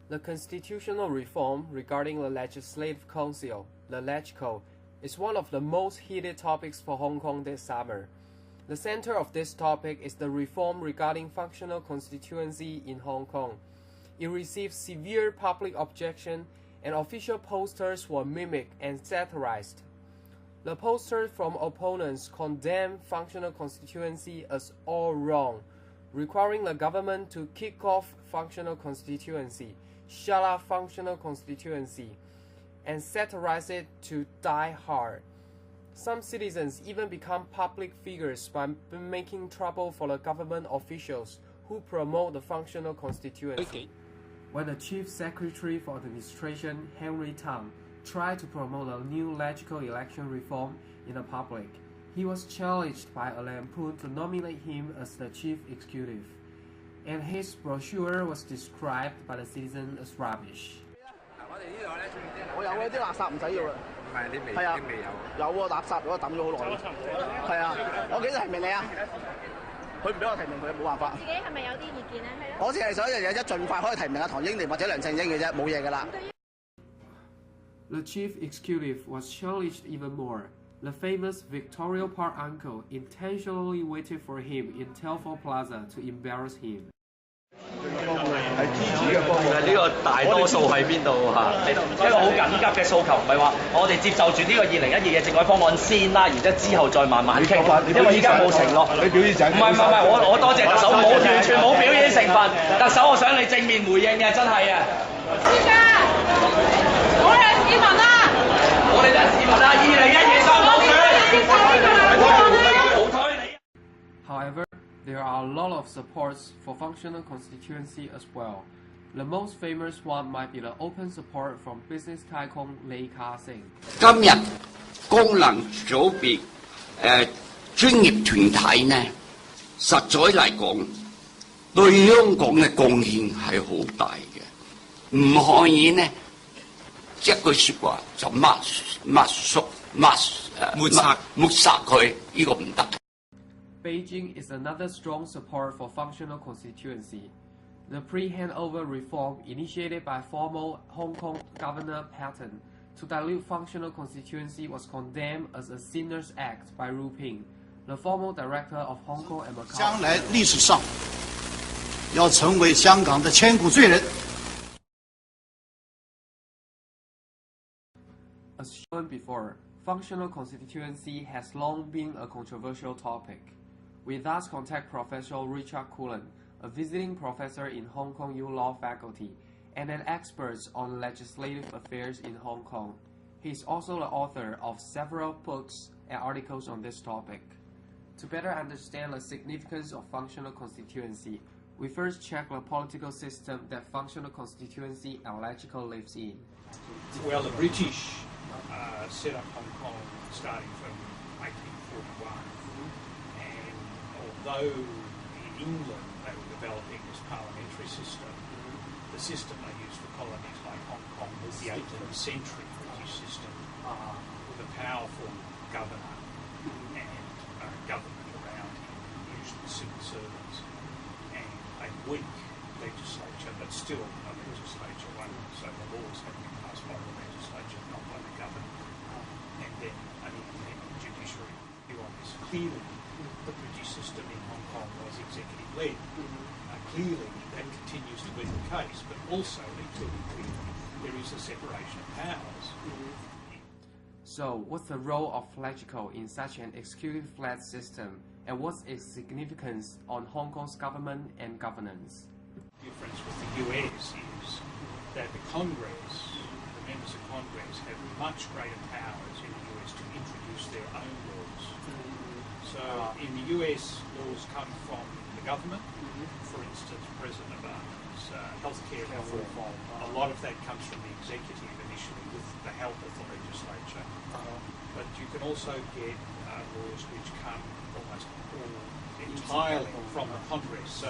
The constitutional reform regarding the Legislative Council, the LegCo, is one of the most heated topics for Hong Kong this summer. The center of this topic is the reform regarding functional constituency in Hong Kong. It received severe public objection and official posters were mimicked and satirized. The posters from opponents condemned functional constituency as all wrong, requiring the government to kick off functional constituency, shut up functional constituency, and satirize it to die hard. Some citizens even become public figures by making trouble for the government officials who promote the functional constituency. Okay. When the Chief Secretary for Administration, Henry Tang, tried to promote a new LegCo election reform in the public, he was challenged by a lampoon to nominate him as the Chief Executive, and his brochure was described by the citizens as rubbish. 我有啲垃圾唔使要啦。唔係啲未有喎，垃圾我抌咗好耐。係啊，我幾時提名你啊？佢唔俾我提名佢，冇辦法。自己係咪有啲意見咧？係咯。我只係想一樣嘢，一盡快可以提名阿唐英年或者梁振英嘅啫，冇嘢㗎啦。The chief executive was challenged even more. The famous Victoria Park uncle intentionally waited for him in Telford Plaza to embarrass him. 係支持嘅方案。呢個大多數喺邊度嚇？一個好緊急嘅訴求，唔係話我哋接受住呢個2012嘅政改方案先啦，然之後再慢慢傾。因為依家冇承諾。你表演仔？唔係，我多謝特首，完全冇表演成分。特首，我想你正面回應嘅，真係啊！知㗎，我哋係市民啊！我哋就係市民啊！2012雙普選，冇推你。However, there are a lot of supports for functional constituency as well. The most famous one might be the open support from business tycoon Lee Ka-sing. 今日功能組別專業團體呢，實在嚟講，對香港嘅貢獻係好大嘅，唔可以呢一句説話就抹殺佢，呢個唔得。Beijing is another strong support for functional constituency. The pre-handover reform initiated by former Hong Kong Governor Patton to dilute functional constituency was condemned as a sinner's act by Ru Ping, the former director of Hong Kong and Macau. 將來歷史上要成為香港的千古罪人。As shown before, functional constituency has long been a controversial topic. We thus contact Professor Richard Cullen, a visiting professor in Hong Kong U Law faculty and an expert on legislative affairs in Hong Kong. He is also the author of several books and articles on this topic. To better understand the significance of functional constituency, we first check the political system that functional constituency and LegCo lives in. Well, the British set up Hong Kong starting from 1841. Although in England they were developing this parliamentary system, the system they used for colonies like Hong Kong was the 18th century British system with a powerful governor and government around him, usually civil servants, and a weak legislature, but still a legislature one, so the laws had to be passed by the legislature, not by the government, and then an independent judiciary. You obviously clearly the British system in Hong Kong was executive-led. Clearly that continues to be the case, but also equally clearly there is a separation of powers. So, what's the role of LegCo in such an executive-led system, and what's its significance on Hong Kong's government and governance? The difference with the US is that the Congress, the members of Congress, have much greater powers in the US to introduce their own laws. So in the US, laws come from the government. For instance, President Obama's healthcare reform. A lot of that comes from the executive initially with the help of the legislature. But you can also get laws which come almost all entirely from the Congress. So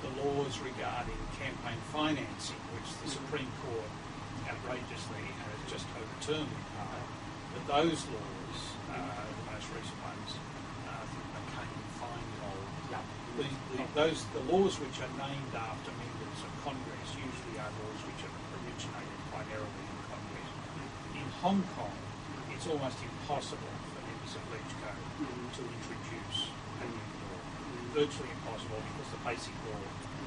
the laws regarding campaign financing, which the Supreme Court outrageously has just overturned in part. But those laws, the most recent ones, the laws which are named after members of Congress usually are laws which are Hong Kong, it's almost impossible for members of LegCo to introduce a new law. Virtually impossible, because the basic law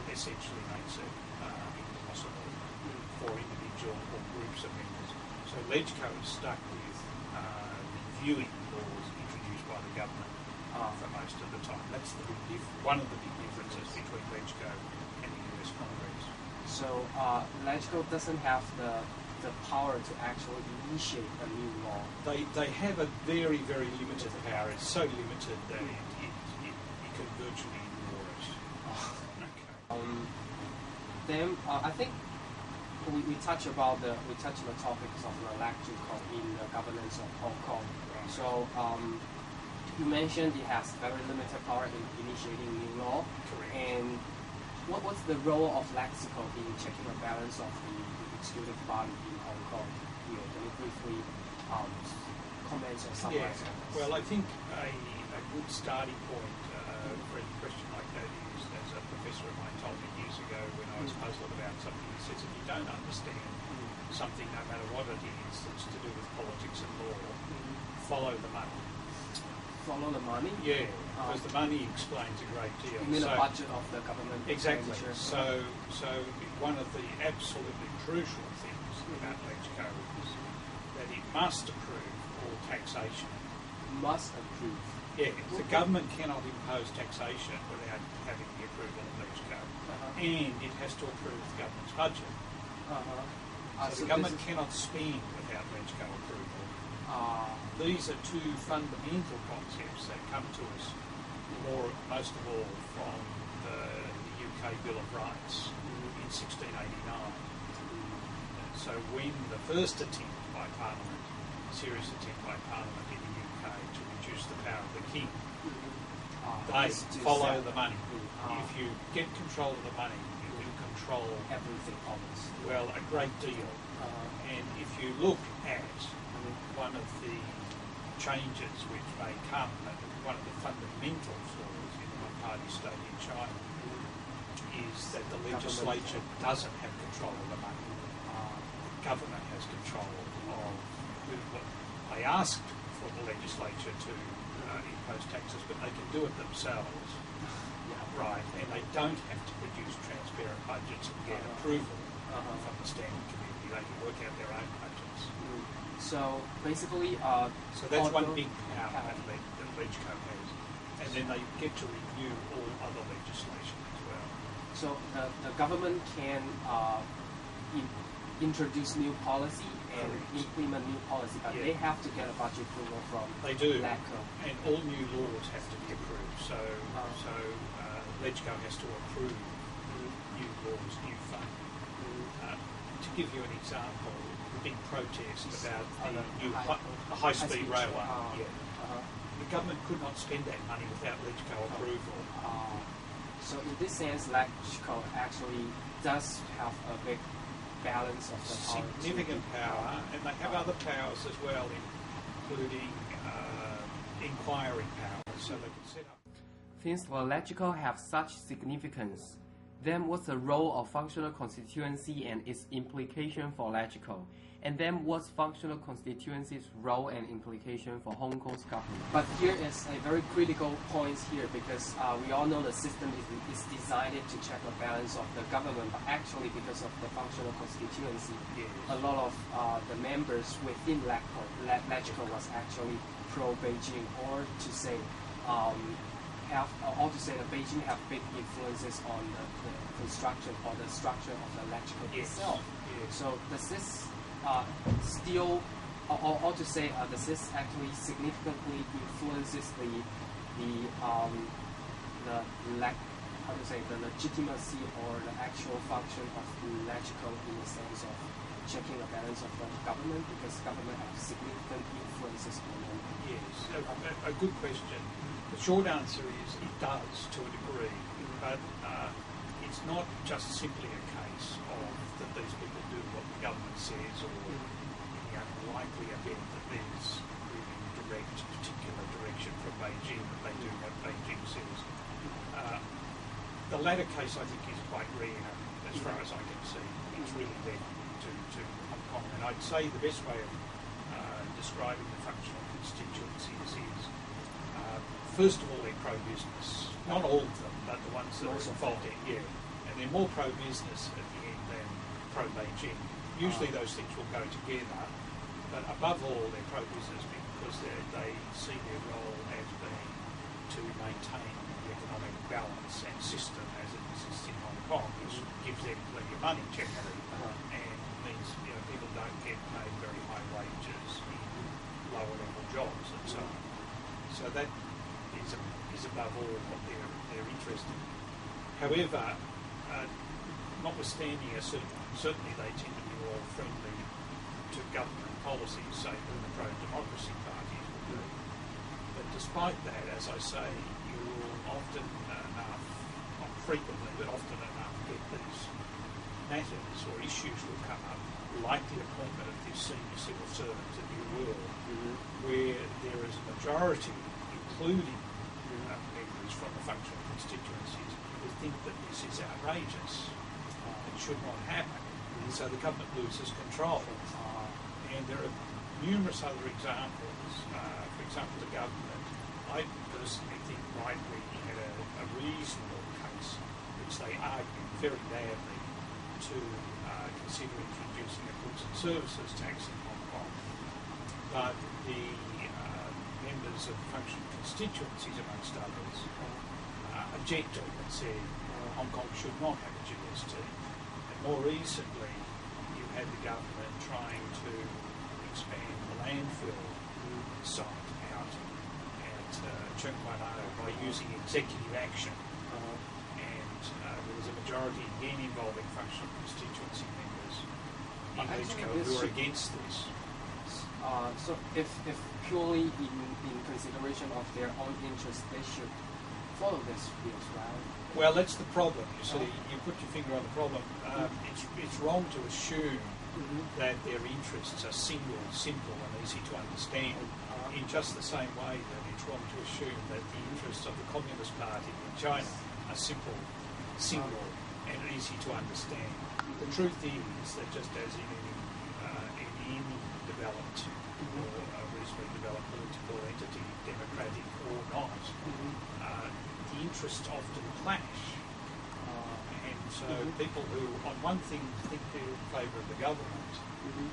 essentially makes it impossible for individual or groups of members. So LegCo is stuck with reviewing laws introduced by the government for most of the time. That's one of the big differences between LegCo and the US Congress. So LegCo doesn't have the power to actually initiate a new law. They have a very, very limited power. It's so limited that it can virtually ignore it. Okay. Then I think we touch the topics of the LegCo in the governance of Hong Kong. Right. So you mentioned it has very limited power in initiating new law. Correct. And what's the role of LegCo in checking the balance of the executive body in Hong Kong? Can you briefly comment or summarize on this? Well, I think a good starting point for any question like that is, as a professor of mine told me years ago when I was puzzled about something, he says, if you don't understand something, no matter what it is, that's to do with politics and law, follow the money. Follow the money? Yeah, because the money explains a great deal. You mean the budget of the government? Exactly. expenditure? So one of the absolutely crucial things about LegCo is that it must approve all taxation. Must approve. Yeah, the government cannot impose taxation without having the approval of LegCo, and it has to approve the government's budget. So the government cannot spend without LegCo approval. These are two fundamental concepts that come to us most of all from the UK Bill of Rights in 1689. So when the first attempt by Parliament, serious attempt by Parliament in the UK to reduce the power of the King, they follow the money. If you get control of the money, you can control everything almost. Well, a great deal. And if you look at one of the changes which may come, one of the fundamental flaws in the one-party state in China is that the legislature doesn't have control of the money. Government has control of what they asked for the legislature to impose taxes, but they can do it themselves. Right, and they don't have to produce transparent budgets and get approval from the standing committee. They can work out their own budgets. So basically, so that's one big power that LegCo has, and then they get to review all other legislation as well. So the government can introduce new policy and implement new policy, but they have to get a budget approval from LegCo. And all new laws have to be approved. So LegCo has to approve new laws, new funding. To give you an example, the big protest about the new high-speed railway. The government could not spend that money without LegCo approval. So in this sense, LegCo actually does have a big balance of the power. Significant power, and they have other powers as well, including inquiry powers, so they can set up. Since the LegCo have such significance, then what's the role of functional constituency and its implication for LegCo? And then what's functional constituency's role and implication for Hong Kong's government? But here is a very critical point here, because we all know the system is designed to check the balance of the government, but actually because of the functional constituency, a lot of the members within LegCo was actually pro-Beijing, or to say that Beijing have big influences on the construction or the structure of the LegCo itself. So does this still, or to say, does this actually significantly influences the legitimacy or the actual function of the LegCo in the sense of checking the balance of the government, because government has significant influences on them? Yes, a good question. The short answer is it does to a degree, but it's not just simply a case of that these people do what the government says, or in the unlikely event that there's really direct particular direction from Beijing, that they do what Beijing says. The latter case, I think, is quite rare as far as I can see. It's really left to Hong Kong, and I'd say the best way of describing the functional constituencies is, first of all, they're pro-business. Not all of them, but the ones that are involved in, yeah. And they're more pro-business at the end than pro-Beijing. Usually those things will go together, but above all, they're pro-business because they see their role as being to maintain the economic balance and system as it exists in Hong Kong, which gives them plenty of money generally, and means people don't get paid very high wages in lower level jobs and so on. So that is above all what they're interested in. However, notwithstanding certainly they tend to be more friendly to government policies, say than the pro-democracy parties will do. But despite that, as I say, you will often enough, not frequently, but often enough, get these matters or issues will come up, like the appointment of this senior civil servant to New World, where there is a majority, including members from the functional constituencies, who think that this is outrageous and should not happen. So the government loses control. And there are numerous other examples. For example, the government, I personally think, rightly had a reasonable case which they argued very badly to consider introducing a goods and services tax in Hong Kong. But the members of functional constituencies, amongst others, objected and said Hong Kong should not have a GST. And more recently, you had the government trying to expand the landfill site out at Tseung Kwan O by using executive action. And there was a majority again involving functional constituency members in LegCo who are against this. So if purely in consideration of their own interests, they should follow this rules, right? Well, that's the problem. You see, you put your finger on the problem. It's wrong to assume that their interests are simple and easy to understand. In just the same way that it's wrong to assume that the interests of the Communist Party in China are simple, and easy to understand. The truth is that just as in any developed or reasonably developed political entity, democratic or not, the interests often clash. And so people who, on one thing, think they're in favour of the government,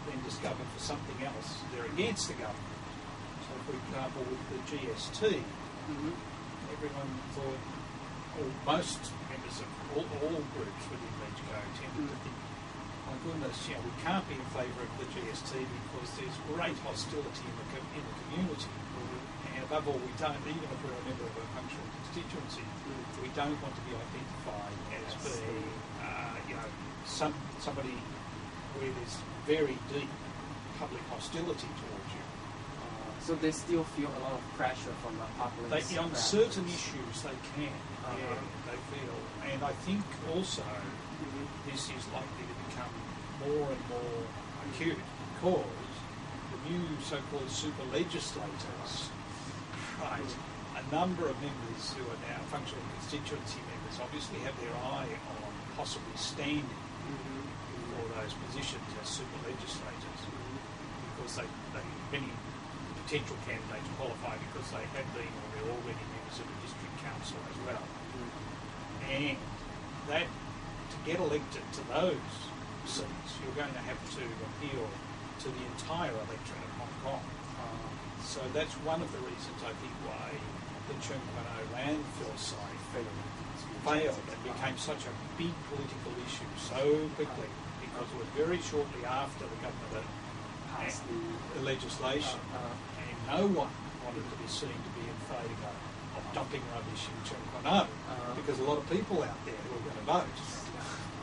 then discover for something else they're against the government. So, for example, with the GST, everyone thought, or most members of all groups within LegCo tended to think, my goodness, we can't be in favour of the GST because there's great hostility in the community. And above all, we don't, even if we're a member of a functional constituency, we don't want to be identified as being, somebody where there's very deep public hostility towards you. So they still feel a lot of pressure from the populace. On certain issues, they can. They feel, and I think also this is likely to become more and more acute because the new so-called super legislators, right, a number of members who are now functional constituency members obviously have their eye on possibly standing for those positions as super legislators because many potential candidates qualify because they have been or they're already members of a district council as well. And that, to get elected to those seats, you're going to have to appeal to the entire electorate of Hong Kong. So that's one of the reasons I think why the Tseung Kwan O landfill site failed and became such a big political issue so quickly because it was very shortly after the government had passed the legislation and no one wanted to be seen to be in favour of dumping rubbish in Tseung Kwan O because a lot of people out there who were going to vote.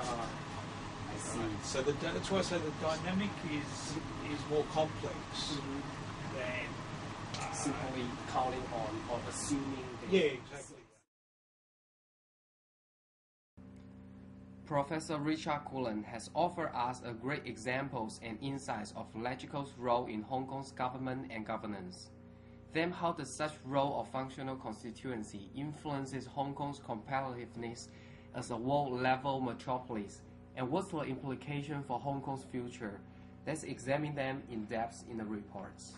I see. So that's why I say the dynamic is more complex than simply counting on or assuming. Yeah, exactly. Professor Richard Cullen has offered us a great examples and insights of LegCo's role in Hong Kong's government and governance. Then how does such role of functional constituency influences Hong Kong's competitiveness as a world-level metropolis, and what's the implication for Hong Kong's future? Let's examine them in depth in the reports.